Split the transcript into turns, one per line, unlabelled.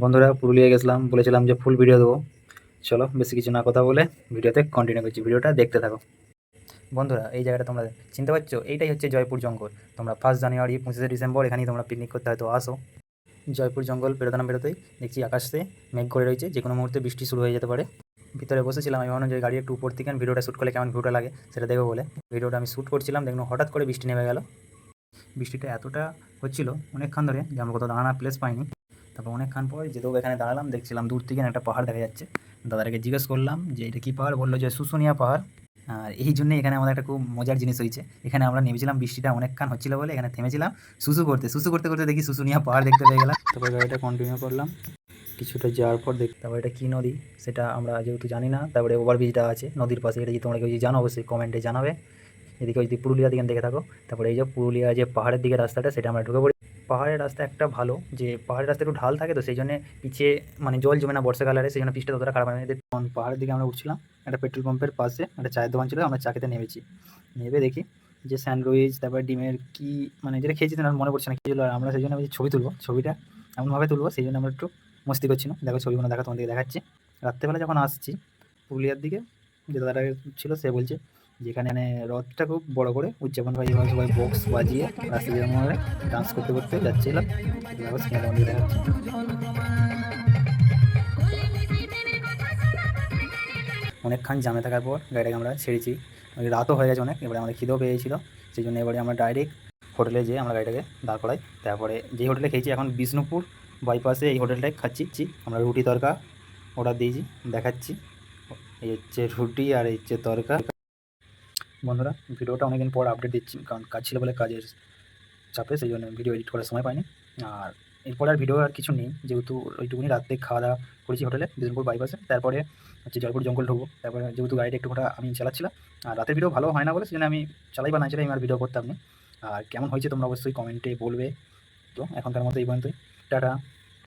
বন্ধুরা পুরুলিয়া গেছিলাম, বলেছিলাম যে ফুল ভিডিও দেবো। চলো বেশি কিছু না কথা বলে ভিডিওতে কন্টিনিউ করছি, ভিডিওটা দেখতে থাকো। বন্ধুরা এই জায়গাটা তোমরা চিনতে পারছো, এইটাই হচ্ছে জয়পুর জঙ্গল। তোমরা 1 জানুয়ারি 25শে ডিসেম্বর এখানেই তোমরা পিকনিক করতে হয়তো আসো। জয়পুর জঙ্গল পেরোতে না বেরোতেই দেখছি আকাশে মেঘ করে রয়েছে, যে কোনো মুহূর্তে বৃষ্টি শুরু হয়ে যেতে পারে। ভিতরে বসেছিলাম, আমি ভাবলাম যে গাড়ি একটু উপর থেকে ভিডিওটা শ্যুট করলে কেমন ভিউটা লাগে সেটা দেখবো বলে ভিডিওটা আমি শ্যুট করছিলাম। দেখুন হঠাৎ করে বৃষ্টি নেমে গেল। বৃষ্টিটা এতটা হচ্ছিল অনেকক্ষণ ধরে যে আমরা কোথাও দাঁড়ানোর প্লেস পাইনি। তারপর অনেকক্ষণ পর যেহেতু এখানে দাঁড়ালাম, দেখছিলাম দূর থেকে একটা পাহাড় দেখা যাচ্ছে। দাদাটাকে জিজ্ঞেস করলাম যে এটা কী পাহাড়, বললো যে শুশুনিয়া পাহাড়। আর এই জন্যই এখানে আমাদের একটা খুব মজার জিনিস হয়েছে, এখানে আমরা নেমেছিলাম বৃষ্টিটা অনেকক্ষণ হচ্ছিল বলে এখানে থেমেছিলাম শুশু করতে করতে দেখি শুশুনিয়া পাহাড় দেখতে পেয়ে গেলাম। তারপর গাড়িটা কন্টিনিউ করলাম, কিছুটা যাওয়ার পর তারপর এটা কী নদী সেটা আমরা যেহেতু জানি না। তারপরে ওভারব্রিজটা আছে নদীর পাশে, এটা যদি তোমরা কেউ যদি জানো অবশ্যই কমেন্টে জানাবে। এদিকে যদি পুরুলিয়া দিকে দেখে থাকো, তারপরে এই যে পুরুলিয়া যে পাহাড়ের দিকে রাস্তাটা সেটা আমরা ঢুকে পড়ি। পাহাড়ের রাস্তা একটা ভালো যে পাহাড়ের রাস্তা একটু ঢাল থাকে, তো সেই জন্য পিছিয়ে মানে জল জমে না বর্ষাকালে, সেই জন্য পিচটা ততটা খারাপ হয় না। তখন পাহাড়ের দিকে আমরা উঠছিলাম, একটা পেট্রোল পাম্পের পাশে একটা চায়ের দোকান ছিল, আমরা চা খেতে নেমেছি। নেমে দেখি যে স্যান্ডউইচ, তারপর ডিমের কি মানে যেটা খেয়েছি না মনে পড়ছে না কি ছিল। আর আমরা সেই জন্য আমি ছবি তুলবো, ছবিটা এমনভাবে তুলবো সেই জন্য আমরা একটু মস্তি করছিলাম। দেখো ছবিগুলো দেখা তোমাদেরকে দেখাচ্ছি। রাত্রেবেলা যখন আসছি পুরুলিয়ার দিকে, যে দাদাটা ছিল সে বলছে যেখানে রথটা খুব বড় করে উদযাপন হয়, যেভাবে সবাই বক্স বাজিয়ে রাস্তা যেরকম ডান্স করতে করতে যাচ্ছিলাম। দেখো সিনেমা মন্দির দেখাচ্ছি। অনেকক্ষণ জামে থাকার পর গাড়িটাকে আমরা ছেড়েছি, রাতও হয়ে গেছে অনেক, এবারে আমাদের খিদেও পেয়েছিল। সেই জন্য এবারে আমরা ডাইরেক্ট হোটেলে যেয়ে আমরা গাড়িটাকে দাঁড় করাই। তারপরে যেই হোটেলে খেয়েছি এখন বিষ্ণুপুর বাইপাসে এই হোটেলটায় খাচ্ছি। আমরা রুটি তরকা অর্ডার দিয়েছি, দেখাচ্ছি। এই হচ্ছে রুটি আর এই হচ্ছে তরকা। বন্ধুরা ভিডিওটা অনেকদিন পর আপডেট দিচ্ছি, কারণ কাজ ছিল বলে কাজের চাপে সেই জন্য ভিডিও এডিট করার সময় পাইনি। আর এরপর আর ভিডিও আর কিছু নেই, যেহেতু ওইটুকুনি রাত্রে খাওয়া দাওয়া করেছি হোটেলে বিষ্ণুপুর বাইপাসে। তারপরে হচ্ছে জয়পুর জঙ্গল ঢুকবো। তারপরে যেহেতু গাড়িটা একটু ঘোটা আমি চালাচ্ছিলাম, আর রাতের ভিডিও ভালো হয় না বলে সেজন্য আমি চালাই বা না চালাই আমি আর ভিডিও করতাম না। আর কেমন হয়েছে তোমরা অবশ্যই কমেন্টে বলবে। তো এখনকার মতো এই পর্যন্তই, টাটা।